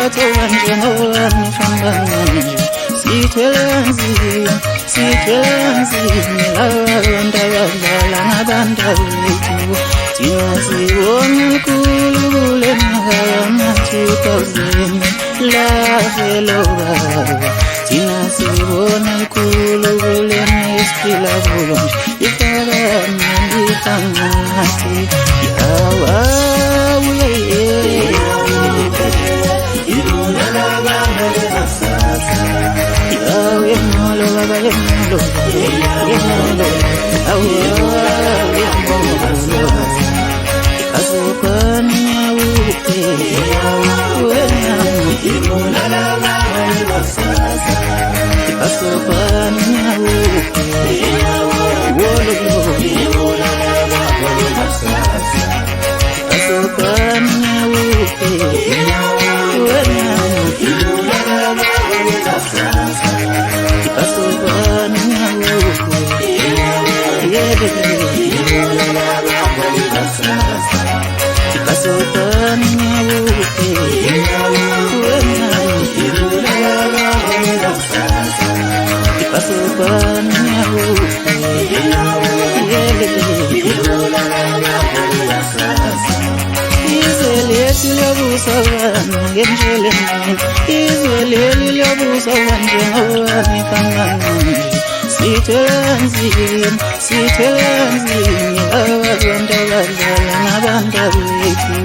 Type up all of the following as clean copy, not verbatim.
bathoba njengowami famba manje sithwele nzima labantu abadlala ngabantawethu thina sibona lukhulu kule minyaka yama-2000 lafelo baba thina sibona lukhulu kule esiphila kulo nje ifakamnandi ifangathi yawabuye yemolo baba yemolo asukani nyawuke asukani nyawuke asukani nyawuke izwe leli liyabusa njengowami kanganganje sithwele nzima abantu abadlala ngabantawethu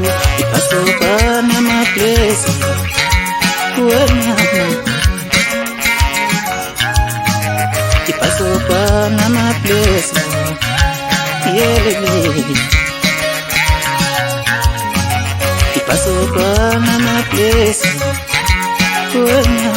iphasokana amablesi wena iphasokana amablesi iphasokana amablesi wena